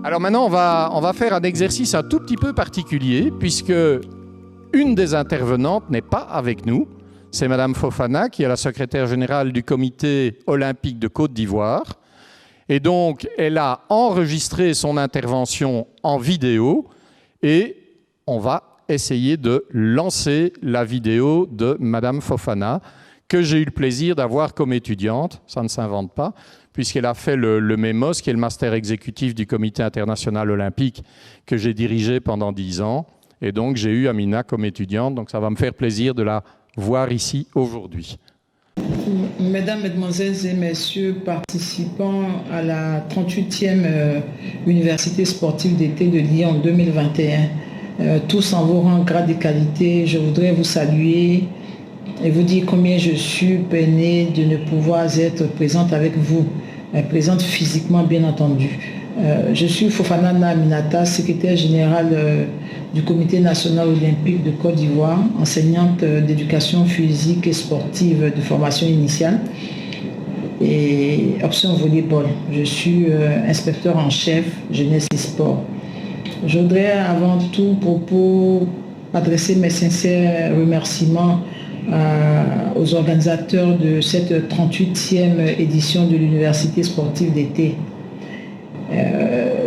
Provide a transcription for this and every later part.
Alors maintenant, on va faire un exercice un tout petit peu particulier, puisque une des intervenantes n'est pas avec nous. C'est Madame Fofana, qui est la secrétaire générale du Comité olympique de Côte d'Ivoire. Et donc, elle a enregistré son intervention en vidéo et on va essayer de lancer la vidéo de Madame Fofana, que j'ai eu le plaisir d'avoir comme étudiante, ça ne s'invente pas, puisqu'elle a fait le MEMOS, qui est le master exécutif du Comité international olympique, que j'ai dirigé pendant 10 ans. Et donc, j'ai eu Amina comme étudiante, donc ça va me faire plaisir de la voir ici aujourd'hui. Mesdames, Mesdemoiselles et Messieurs, participants à la 38e Université sportive d'été de Lyon 2021, tous en vos rangs, grades et qualités, je voudrais vous saluer et vous dire combien je suis peinée de ne pouvoir être présente avec vous, présente physiquement bien entendu. Je suis Fofana Aminata, secrétaire générale du Comité national olympique de Côte d'Ivoire, enseignante d'éducation physique et sportive de formation initiale et option volleyball. Je suis inspecteur en chef jeunesse et sport. Je voudrais avant tout propos adresser mes sincères remerciements aux organisateurs de cette 38e édition de l'Université sportive d'été.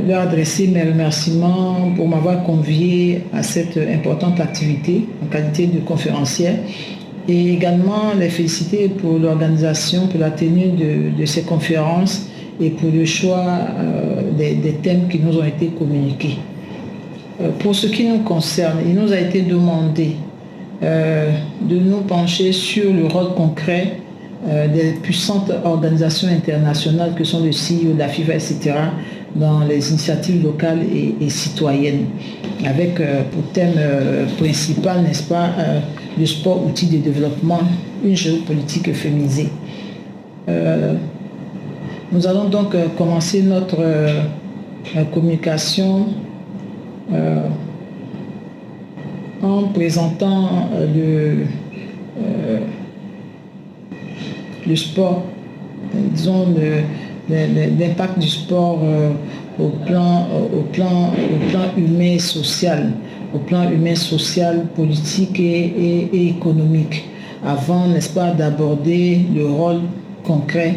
Leur adresser mes remerciements pour m'avoir convié à cette importante activité en qualité de conférencière et également les féliciter pour l'organisation, pour la tenue de ces conférences et pour le choix des thèmes qui nous ont été communiqués. Pour ce qui nous concerne, il nous a été demandé de nous pencher sur le rôle concret des puissantes organisations internationales que sont le CIO, la FIFA, etc., dans les initiatives locales et citoyennes, avec pour thème principal, n'est-ce pas, le sport outil de développement, une géopolitique féminisée. Nous allons donc commencer notre communication en présentant le sport, disons l'impact du sport au plan humain et social, politique et économique, avant, n'est-ce pas, d'aborder le rôle concret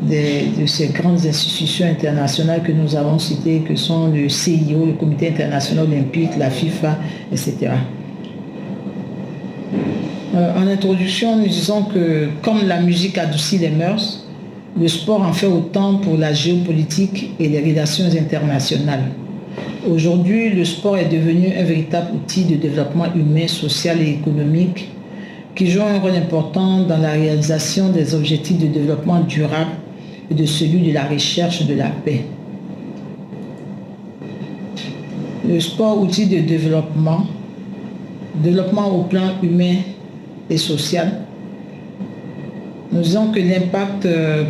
de ces grandes institutions internationales que nous avons citées, que sont le CIO, le Comité international olympique, la FIFA, etc. En introduction, nous disons que comme la musique adoucit les mœurs, le sport en fait autant pour la géopolitique et les relations internationales. Aujourd'hui, le sport est devenu un véritable outil de développement humain, social et économique qui joue un rôle important dans la réalisation des objectifs de développement durable et de celui de la recherche de la paix. Le sport, outil de développement au plan humain et social. Nous disons que l'impact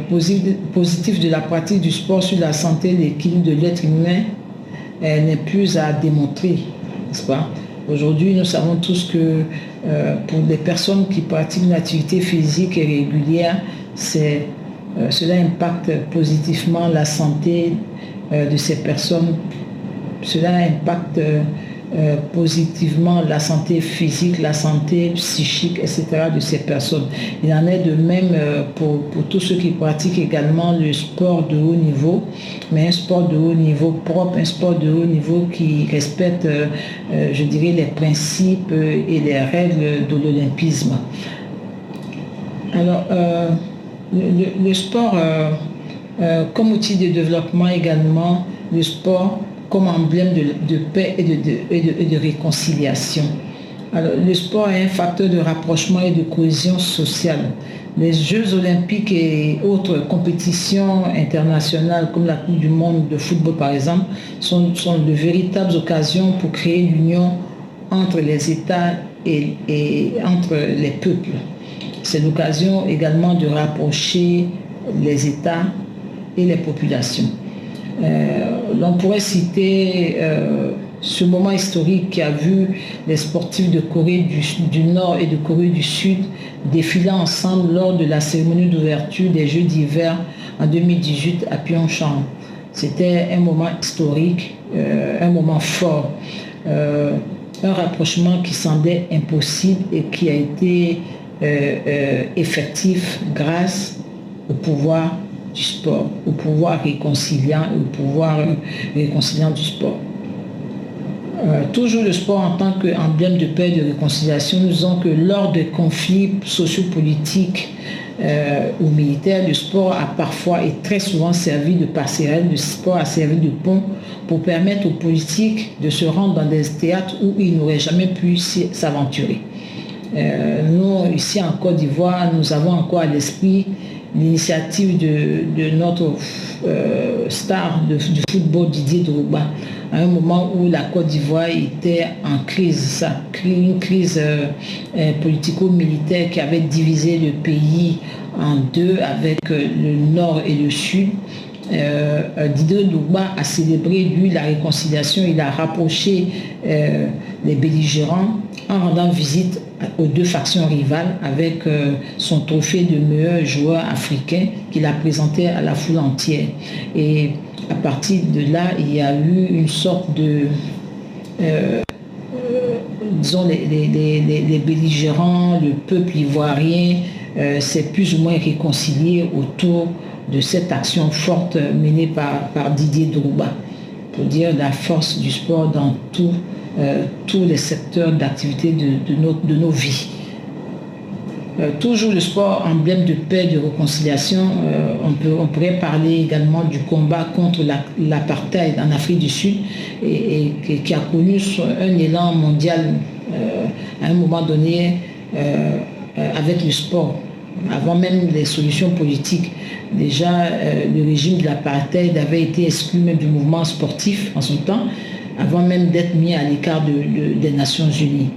positif de la pratique du sport sur la santé et l'équilibre de l'être humain n'est plus à démontrer, n'est-ce pas? Aujourd'hui, nous savons tous que pour des personnes qui pratiquent une activité physique et régulière, cela impacte positivement la santé de ces personnes. Cela impacte positivement la santé physique, la santé psychique, etc. de ces personnes. Il en est de même pour tous ceux qui pratiquent également le sport de haut niveau, mais un sport de haut niveau propre, un sport de haut niveau qui respecte, je dirais, les principes et les règles de l'olympisme. Alors, le sport comme outil de développement également, le sport comme emblème de paix et de réconciliation. Alors, le sport est un facteur de rapprochement et de cohésion sociale. Les Jeux olympiques et autres compétitions internationales comme la Coupe du monde de football par exemple sont de véritables occasions pour créer l'union entre les États et entre les peuples. C'est l'occasion également de rapprocher les États et les populations. On pourrait citer ce moment historique qui a vu les sportifs de Corée du Nord et de Corée du Sud défiler ensemble lors de la cérémonie d'ouverture des Jeux d'hiver en 2018 à Pyeongchang. C'était un moment historique, un moment fort, un rapprochement qui semblait impossible et qui a été effectif grâce au pouvoir du sport, au pouvoir réconciliant et au pouvoir réconciliant du sport. Toujours le sport en tant qu'emblème de paix et de réconciliation, nous disons que lors des conflits sociopolitiques ou militaires, le sport a parfois et très souvent servi de passerelle, le sport a servi de pont pour permettre aux politiques de se rendre dans des théâtres où ils n'auraient jamais pu s'aventurer. Nous, ici en Côte d'Ivoire, nous avons encore à l'esprit l'initiative de notre star du football, Didier Drogba, à un moment où la Côte d'Ivoire était en crise, une crise politico-militaire qui avait divisé le pays en deux avec le nord et le sud. Didier Drogba a célébré, lui, la réconciliation. Il a rapproché les belligérants en rendant visite aux deux factions rivales avec son trophée de meilleur joueur africain qu'il a présenté à la foule entière. Et à partir de là, il y a eu une sorte de... disons, les belligérants, le peuple ivoirien s'est plus ou moins réconcilié autour de cette action forte menée par Didier Drogba, pour dire la force du sport dans tous les secteurs d'activité de nos vies. Toujours le sport, emblème de paix, de réconciliation. On pourrait parler également du combat contre l'apartheid en Afrique du Sud et qui a connu un élan mondial à un moment donné avec le sport. Avant même les solutions politiques, déjà le régime de l'apartheid avait été exclu même du mouvement sportif en son temps, avant même d'être mis à l'écart des Nations Unies.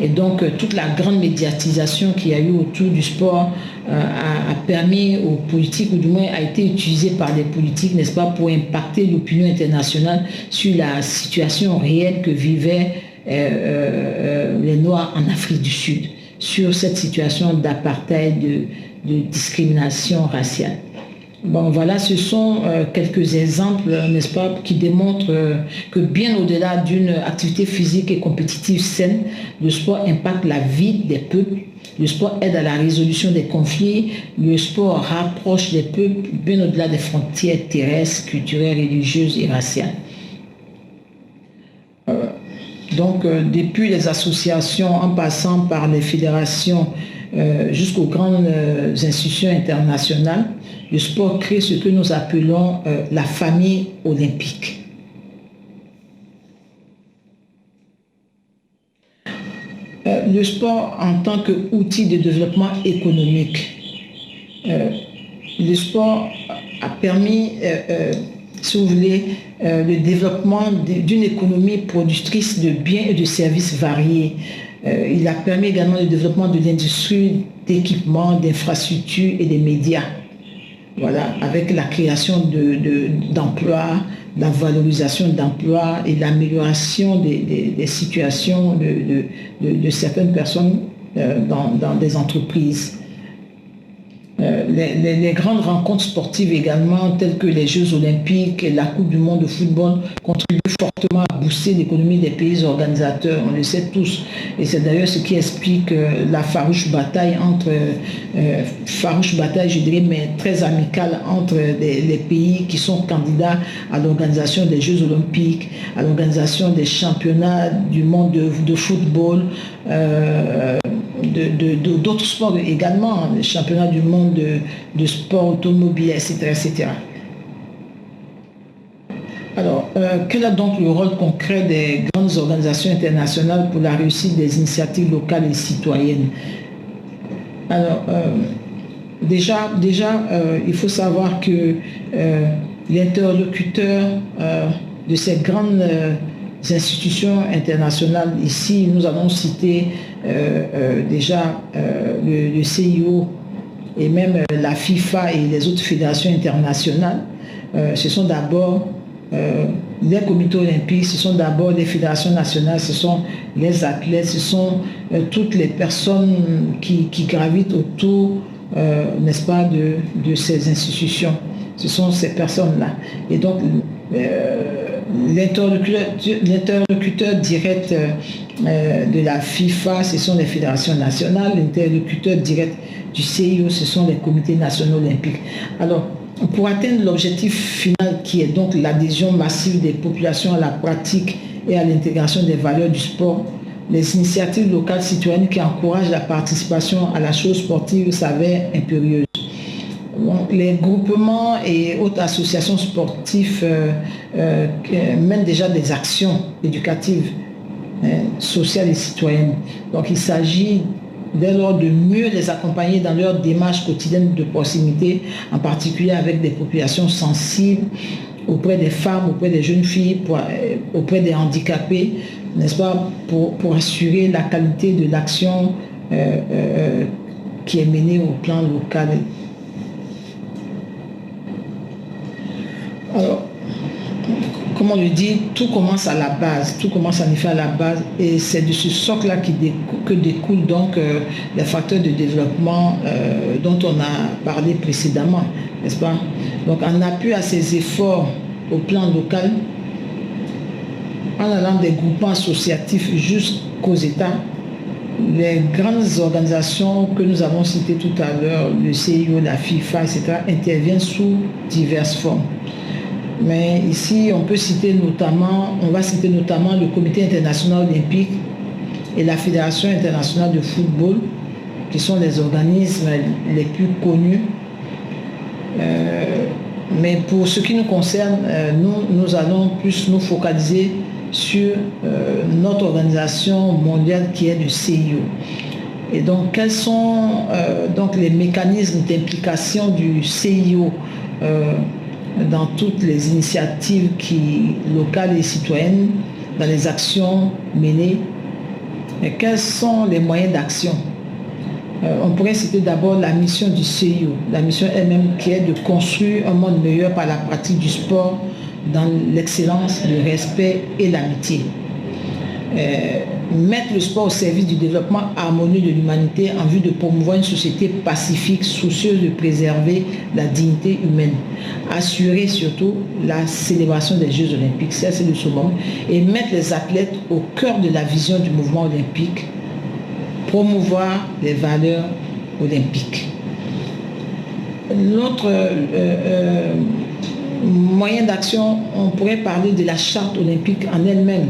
Et donc toute la grande médiatisation qu'il y a eu autour du sport a permis aux politiques, ou du moins a été utilisée par les politiques, n'est-ce pas, pour impacter l'opinion internationale sur la situation réelle que vivaient les Noirs en Afrique du Sud, sur cette situation d'apartheid, de discrimination raciale. Bon, voilà, ce sont quelques exemples, n'est-ce pas, qui démontrent que bien au-delà d'une activité physique et compétitive saine, le sport impacte la vie des peuples, le sport aide à la résolution des conflits, le sport rapproche les peuples bien au-delà des frontières terrestres, culturelles, religieuses et raciales. Donc, depuis les associations, en passant par les fédérations jusqu'aux grandes institutions internationales, le sport crée ce que nous appelons la famille olympique. Le sport en tant qu'outil de développement économique. Le sport a permis, si vous voulez, le développement d'une économie productrice de biens et de services variés. Il a permis également le développement de l'industrie d'équipements, d'infrastructures et des médias. Voilà, avec la création d'emplois, la valorisation d'emplois et l'amélioration des situations de certaines personnes dans des entreprises. Les grandes rencontres sportives également, telles que les Jeux Olympiques et la Coupe du Monde de football, contribuent fortement à booster l'économie des pays organisateurs, on le sait tous. Et c'est d'ailleurs ce qui explique la farouche bataille je dirais, mais très amicale entre les pays qui sont candidats à l'organisation des Jeux Olympiques, à l'organisation des championnats du monde de football, d'autres sports également, les championnats du monde de sport automobile, etc. etc. Alors, quel est donc le rôle concret des grandes organisations internationales pour la réussite des initiatives locales et citoyennes? Alors, déjà, il faut savoir que l'interlocuteur de ces grandes institutions internationales, ici, nous allons citer déjà le CIO et même la FIFA et les autres fédérations internationales. Ce sont d'abord les comités olympiques, ce sont d'abord les fédérations nationales, ce sont les athlètes, ce sont toutes les personnes qui gravitent autour, n'est-ce pas, de ces institutions. Ce sont ces personnes-là. Et donc, l'interlocuteur direct de la FIFA, ce sont les fédérations nationales. L'interlocuteur direct du CIO, ce sont les comités nationaux olympiques. Alors, pour atteindre l'objectif final qui est donc l'adhésion massive des populations à la pratique et à l'intégration des valeurs du sport, les initiatives locales citoyennes qui encouragent la participation à la chose sportive s'avèrent impérieuses. Donc, les groupements et autres associations sportives mènent déjà des actions éducatives, sociales et citoyennes. Donc il s'agit dès lors de mieux les accompagner dans leur démarche quotidienne de proximité, en particulier avec des populations sensibles, auprès des femmes, auprès des jeunes filles, auprès des handicapés, n'est-ce pas, pour assurer la qualité de l'action qui est menée au plan local. Alors, comme on le dit, tout commence à la base, tout commence en effet à la base, et c'est de ce socle-là que découlent donc les facteurs de développement dont on a parlé précédemment, n'est-ce pas? Donc en appui à ces efforts au plan local, en allant des groupements associatifs jusqu'aux États, les grandes organisations que nous avons citées tout à l'heure, le CIO, la FIFA, etc., interviennent sous diverses formes. Mais ici, on va citer notamment le Comité international olympique et la Fédération internationale de football, qui sont les organismes les plus connus. Mais pour ce qui nous concerne, nous allons plus nous focaliser sur notre organisation mondiale qui est le CIO. Et donc, quels sont donc les mécanismes d'implication du CIO dans toutes les initiatives locales et citoyennes, dans les actions menées, et quels sont les moyens d'action? On pourrait citer d'abord la mission du CIO, la mission elle-même qui est de construire un monde meilleur par la pratique du sport dans l'excellence, le respect et l'amitié. Mettre le sport au service du développement harmonieux de l'humanité en vue de promouvoir une société pacifique, soucieuse de préserver la dignité humaine. Assurer surtout la célébration des Jeux olympiques, ça c'est le summum, et mettre les athlètes au cœur de la vision du mouvement olympique, promouvoir les valeurs olympiques. L'autre moyen d'action, on pourrait parler de la charte olympique en elle-même.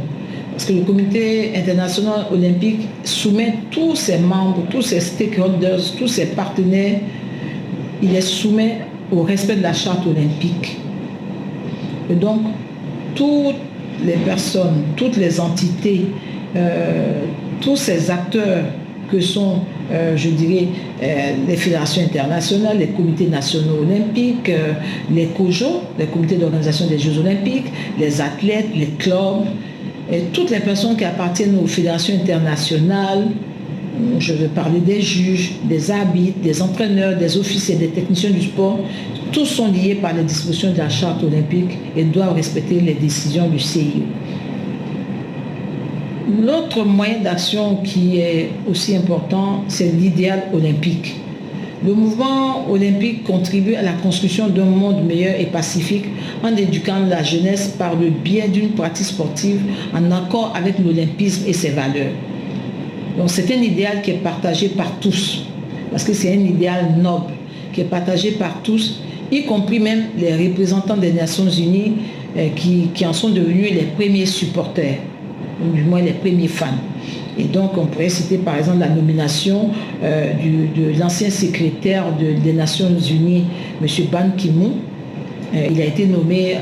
Parce que le Comité international olympique soumet tous ses membres, tous ses stakeholders, tous ses partenaires, il les soumet au respect de la charte olympique. Et donc, toutes les personnes, toutes les entités, tous ces acteurs que sont, je dirais, les fédérations internationales, les comités nationaux olympiques, les COJO, les comités d'organisation des Jeux olympiques, les athlètes, les clubs, et toutes les personnes qui appartiennent aux fédérations internationales, je veux parler des juges, des arbitres, des entraîneurs, des officiers, des techniciens du sport, tous sont liés par les dispositions de la charte olympique et doivent respecter les décisions du CIO. L'autre moyen d'action qui est aussi important, c'est l'idéal olympique. Le mouvement olympique contribue à la construction d'un monde meilleur et pacifique en éduquant la jeunesse par le biais d'une pratique sportive en accord avec l'olympisme et ses valeurs. Donc c'est un idéal qui est partagé par tous, parce que c'est un idéal noble qui est partagé par tous, y compris même les représentants des Nations Unies qui en sont devenus les premiers supporters, ou du moins les premiers fans. Et donc, on pourrait citer par exemple la nomination de l'ancien secrétaire des Nations Unies, M. Ban Ki-moon. Il a été nommé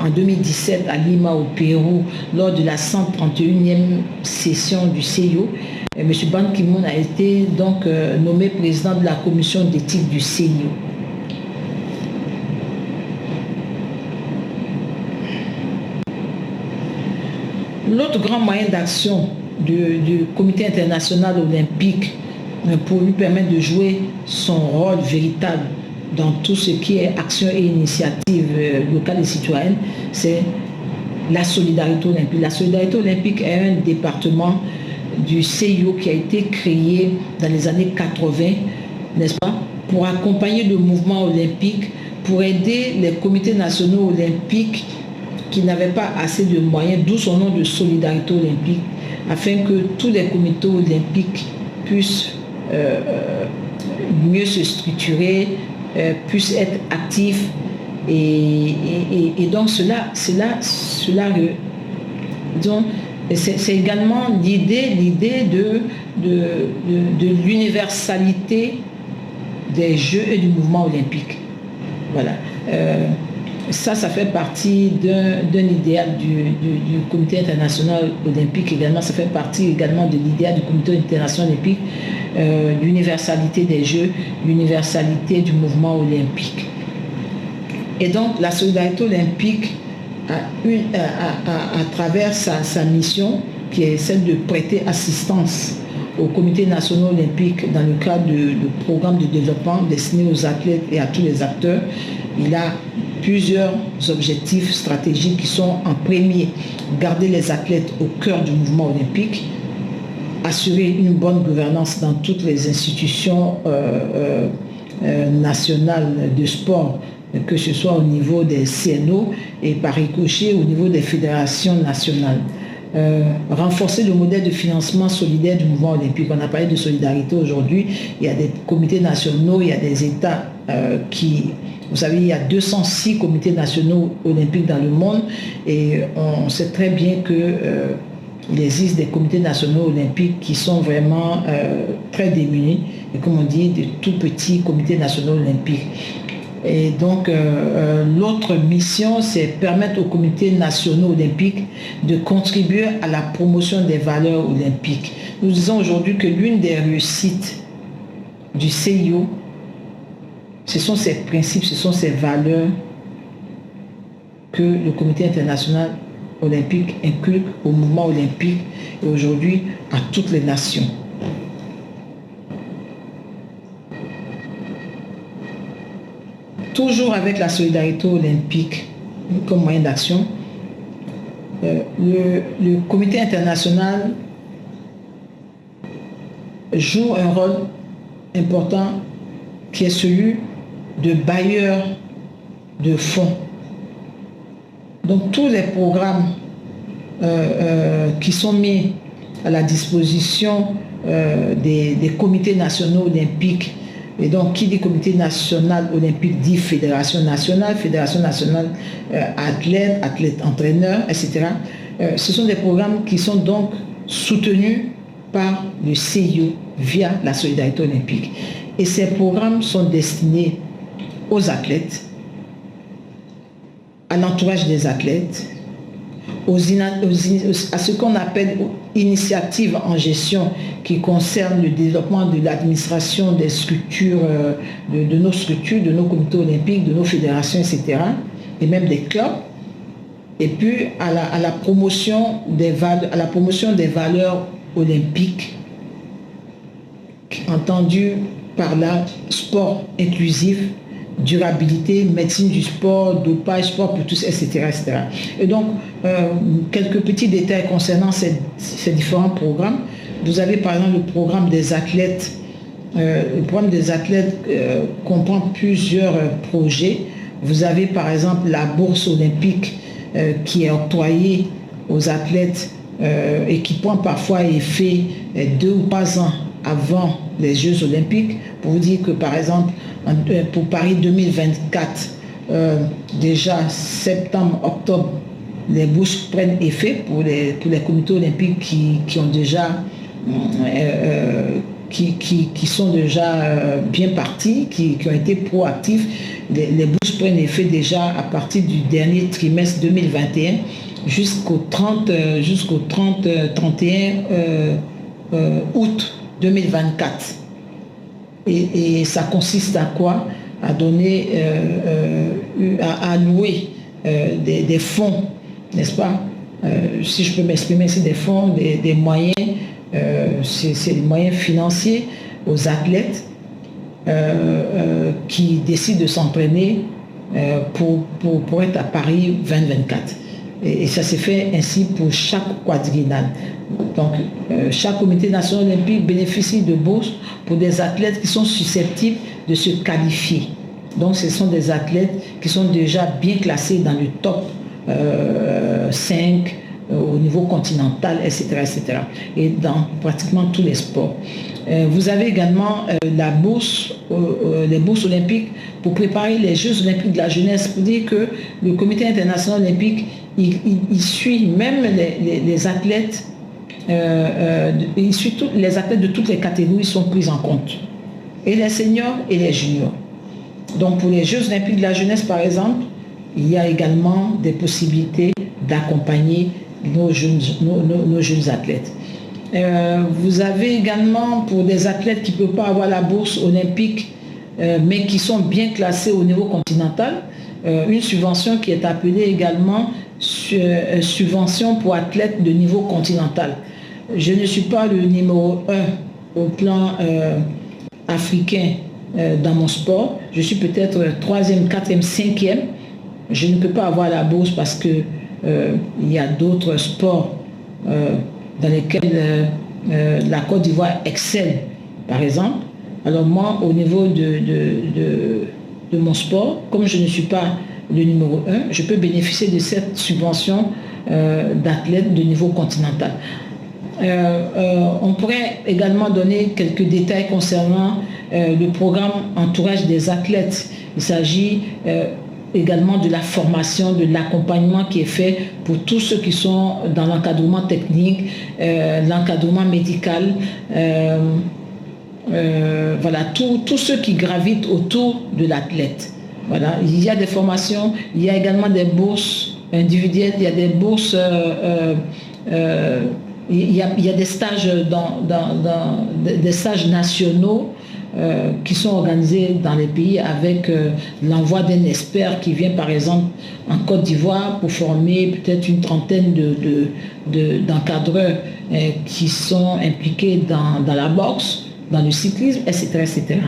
en 2017 à Lima, au Pérou, lors de la 131e session du CIO. M. Ban Ki-moon a été donc nommé président de la commission d'éthique du CIO. L'autre grand moyen d'action du Comité international olympique pour lui permettre de jouer son rôle véritable dans tout ce qui est action et initiative locale et citoyenne, c'est la solidarité olympique. La solidarité olympique est un département du CIO qui a été créé dans les années 80, n'est-ce pas, pour accompagner le mouvement olympique pour aider les comités nationaux olympiques qui n'avaient pas assez de moyens, d'où son nom de solidarité olympique, afin que tous les comités olympiques puissent mieux se structurer, puissent être actifs. Et donc donc, c'est également l'idée de l'universalité des Jeux et du mouvement olympique. Voilà. Ça fait partie d'un idéal du Comité international olympique également. Ça fait partie également de l'idéal du Comité international olympique, l'universalité des Jeux, l'universalité du mouvement olympique. Et donc, la solidarité olympique, à travers sa mission, qui est celle de prêter assistance au Comité national olympique dans le cadre de programmes de développement destinés aux athlètes et à tous les acteurs, il a plusieurs objectifs stratégiques qui sont en premier, garder les athlètes au cœur du mouvement olympique, assurer une bonne gouvernance dans toutes les institutions nationales de sport, que ce soit au niveau des CNO et par ricochet au niveau des fédérations nationales. Renforcer le modèle de financement solidaire du mouvement olympique. On a parlé de solidarité aujourd'hui. Il y a des comités nationaux, il y a des États vous savez, il y a 206 comités nationaux olympiques dans le monde et on sait très bien qu'il existe des comités nationaux olympiques qui sont vraiment très démunis et comme on dit, de tout petits comités nationaux olympiques. Et donc, l'autre mission, c'est permettre aux comités nationaux olympiques de contribuer à la promotion des valeurs olympiques. Nous disons aujourd'hui que l'une des réussites du CIO, ce sont ces principes, ce sont ces valeurs que le Comité international olympique inculque au mouvement olympique et aujourd'hui à toutes les nations. Toujours avec la solidarité olympique comme moyen d'action, le Comité international joue un rôle important qui est celui de bailleur de fonds. Donc tous les programmes qui sont mis à la disposition des comités nationaux olympiques. Et donc, qui dit comité national olympique dit fédération nationale athlète entraîneur, etc. Ce sont des programmes qui sont donc soutenus par le CIO via la solidarité olympique. Et ces programmes sont destinés aux athlètes, à l'entourage des athlètes, à ce qu'on appelle initiatives en gestion qui concernent le développement de l'administration des structures, de nos structures, de nos comités olympiques, de nos fédérations, etc. et même des clubs. Et puis à la promotion des valeurs olympiques, entendu par là sport inclusif, durabilité, médecine du sport, dopage, sport pour tous, etc. etc. Et donc, quelques petits détails concernant ces différents programmes. Vous avez par exemple le programme des athlètes. Le programme des athlètes comprend plusieurs projets. Vous avez par exemple la bourse olympique qui est octroyée aux athlètes et qui prend parfois effet 2 ou 3 ans avant les Jeux olympiques. Pour vous dire que par exemple, pour Paris 2024, déjà septembre, octobre, les bourses prennent effet pour les comités olympiques qui ont déjà qui sont déjà bien partis, qui ont été proactifs. Les bourses prennent effet déjà à partir du dernier trimestre 2021 jusqu'au 31 août 2024. Et ça consiste à quoi? À donner, à allouer des fonds, n'est-ce pas? Si je peux m'exprimer, c'est des fonds, des moyens, c'est des moyens financiers aux athlètes qui décident de s'entraîner pour être à Paris 2024. Et ça s'est fait ainsi pour chaque quadriennale. Donc, chaque comité national olympique bénéficie de bourses pour des athlètes qui sont susceptibles de se qualifier. Donc ce sont des athlètes qui sont déjà bien classés dans le top 5 au niveau continental, etc., etc. Et dans pratiquement tous les sports. Vous avez également la bourse, les bourses olympiques pour préparer les Jeux olympiques de la jeunesse. Pour dire que le Comité international olympique, il suit même les athlètes, il suit les athlètes de toutes les catégories sont pris en compte. Et les seniors et les juniors. Donc pour les Jeux olympiques de la jeunesse, par exemple, il y a également des possibilités d'accompagner nos jeunes athlètes. Vous avez également pour des athlètes qui ne peuvent pas avoir la bourse olympique, mais qui sont bien classés au niveau continental, une subvention qui est appelée également subvention pour athlètes de niveau continental. Je ne suis pas le numéro 1 au plan africain dans mon sport. Je suis peut-être 3e, 4e, 5e. Je ne peux pas avoir la bourse parce que il y a d'autres sports dans lesquels la Côte d'Ivoire excelle, par exemple. Alors moi, au niveau de mon sport, comme je ne suis pas le numéro 1, je peux bénéficier de cette subvention d'athlètes de niveau continental. On pourrait également donner quelques détails concernant le programme entourage des athlètes. Il s'agit également de la formation, de l'accompagnement qui est fait pour tous ceux qui sont dans l'encadrement technique, l'encadrement médical, voilà, tous ceux qui gravitent autour de l'athlète. Voilà, il y a des formations, il y a également des bourses individuelles, il y a des bourses, il y a des stages des stages nationaux qui sont organisés dans les pays avec l'envoi d'un expert qui vient par exemple en Côte d'Ivoire pour former peut-être une trentaine d'encadreurs qui sont impliqués dans la boxe, dans le cyclisme, etc., etc.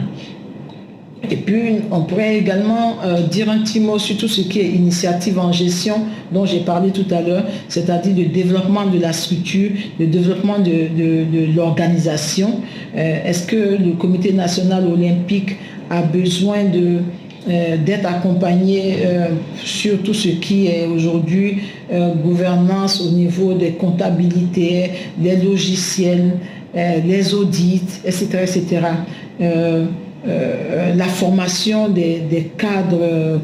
Et puis, on pourrait également dire un petit mot sur tout ce qui est initiative en gestion dont j'ai parlé tout à l'heure, c'est-à-dire le développement de la structure, le développement de l'organisation. Est-ce que le Comité national olympique a besoin d'être accompagné sur tout ce qui est aujourd'hui gouvernance au niveau des comptabilités, les logiciels, les audits, etc., etc. La formation des cadres,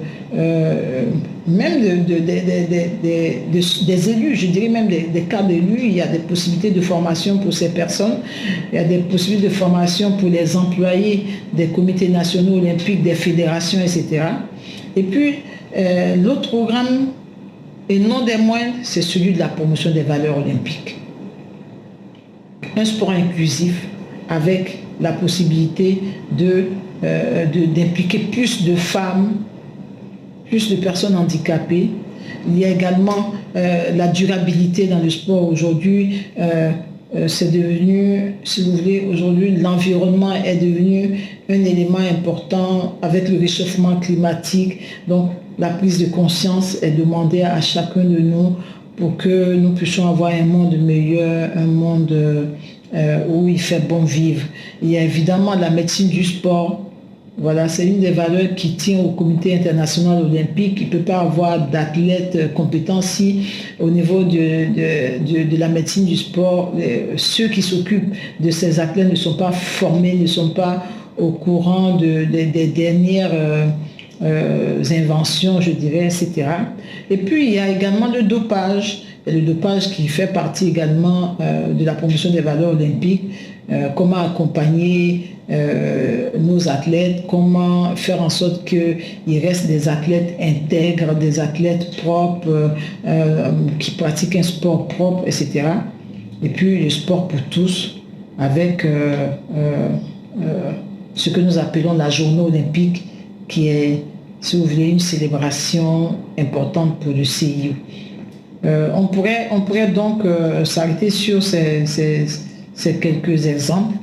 même des élus, je dirais même des cadres élus, il y a des possibilités de formation pour ces personnes, il y a des possibilités de formation pour les employés des comités nationaux olympiques, des fédérations, etc. Et puis, l'autre programme, et non des moindres, c'est celui de la promotion des valeurs olympiques. Un sport inclusif avec la possibilité d'impliquer plus de femmes, plus de personnes handicapées. Il y a également la durabilité dans le sport. Aujourd'hui, c'est devenu, si vous voulez, aujourd'hui, l'environnement est devenu un élément important avec le réchauffement climatique. Donc, la prise de conscience est demandée à chacun de nous pour que nous puissions avoir un monde meilleur, un monde où il fait bon vivre. Il y a évidemment la médecine du sport. Voilà, c'est une des valeurs qui tient au Comité international olympique. Il ne peut pas avoir d'athlètes compétents si au niveau de la médecine du sport, ceux qui s'occupent de ces athlètes ne sont pas formés, ne sont pas au courant des dernières inventions, je dirais, etc. Et puis, il y a également le dopage. Et le dopage qui fait partie également de la promotion des valeurs olympiques, comment accompagner nos athlètes, comment faire en sorte qu'il reste des athlètes intègres, des athlètes propres, qui pratiquent un sport propre, etc. Et puis le sport pour tous, avec ce que nous appelons la journée olympique, qui est, si vous voulez, une célébration importante pour le CIO. On pourrait donc s'arrêter sur ces quelques exemples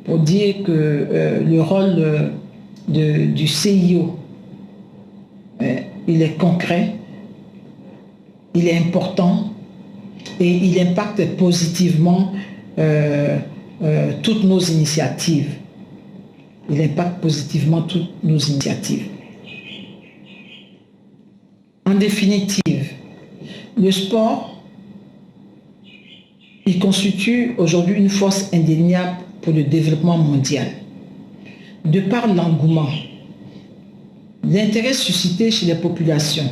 pour dire que le rôle du CIO, il est concret, il est important et il impacte positivement toutes nos initiatives. Il impacte positivement toutes nos initiatives. définitive, le sport, il constitue aujourd'hui une force indéniable pour le développement mondial. De par l'engouement, l'intérêt suscité chez les populations,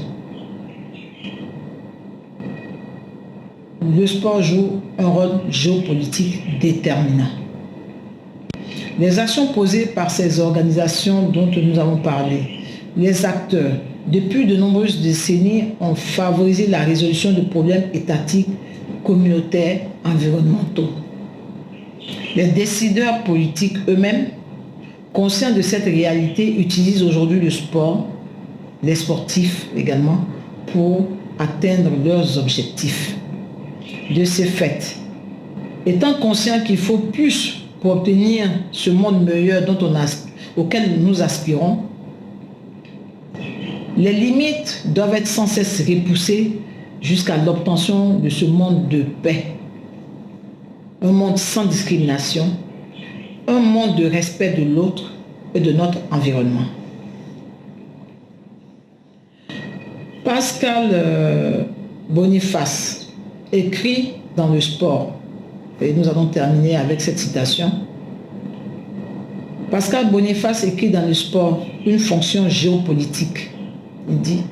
le sport joue un rôle géopolitique déterminant. Les actions posées par ces organisations dont nous avons parlé, les acteurs, depuis de nombreuses décennies, ont favorisé la résolution de problèmes étatiques, communautaires, environnementaux. Les décideurs politiques eux-mêmes, conscients de cette réalité, utilisent aujourd'hui le sport, les sportifs également, pour atteindre leurs objectifs. De ces faits, étant conscients qu'il faut plus pour obtenir ce monde meilleur auquel nous aspirons, les limites doivent être sans cesse repoussées jusqu'à l'obtention de ce monde de paix. Un monde sans discrimination, un monde de respect de l'autre et de notre environnement. Pascal Boniface écrit dans le sport, et nous allons terminer avec cette citation. Pascal Boniface écrit dans le sport une fonction géopolitique. Il dit,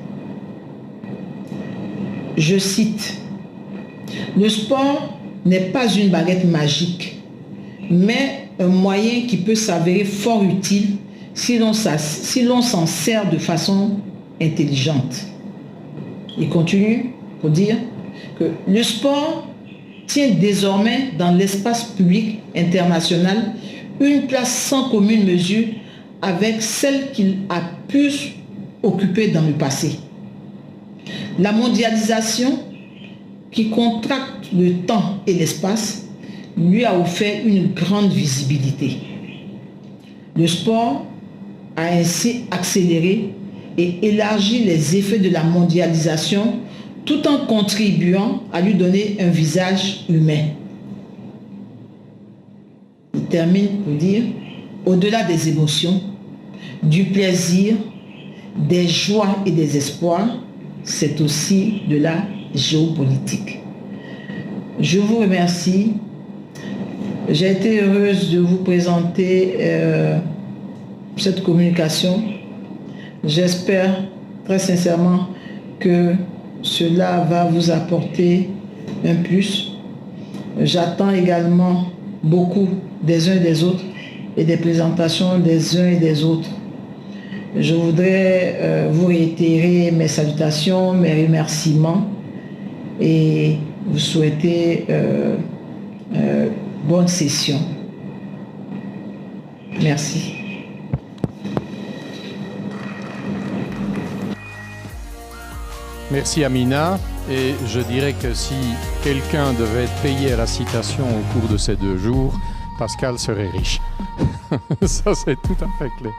je cite, « Le sport n'est pas une baguette magique, mais un moyen qui peut s'avérer fort utile si l'on s'en sert de façon intelligente. » Il continue pour dire que le sport tient désormais dans l'espace public international une place sans commune mesure avec celle qu'il a pu occuper dans le passé. La mondialisation, qui contracte le temps et l'espace, lui a offert une grande visibilité. Le sport a ainsi accéléré et élargi les effets de la mondialisation tout en contribuant à lui donner un visage humain. Il termine pour dire, au-delà des émotions, du plaisir, des joies et des espoirs, c'est aussi de la géopolitique. Je vous remercie. J'ai été heureuse de vous présenter cette communication. J'espère très sincèrement que cela va vous apporter un plus. J'attends également beaucoup des uns et des autres et des présentations des uns et des autres. Je voudrais vous réitérer mes salutations, mes remerciements et vous souhaiter bonne session. Merci. Merci Amina, et je dirais que si quelqu'un devait être payé à la citation au cours de ces 2 jours, Pascal serait riche. Ça c'est tout à fait clair.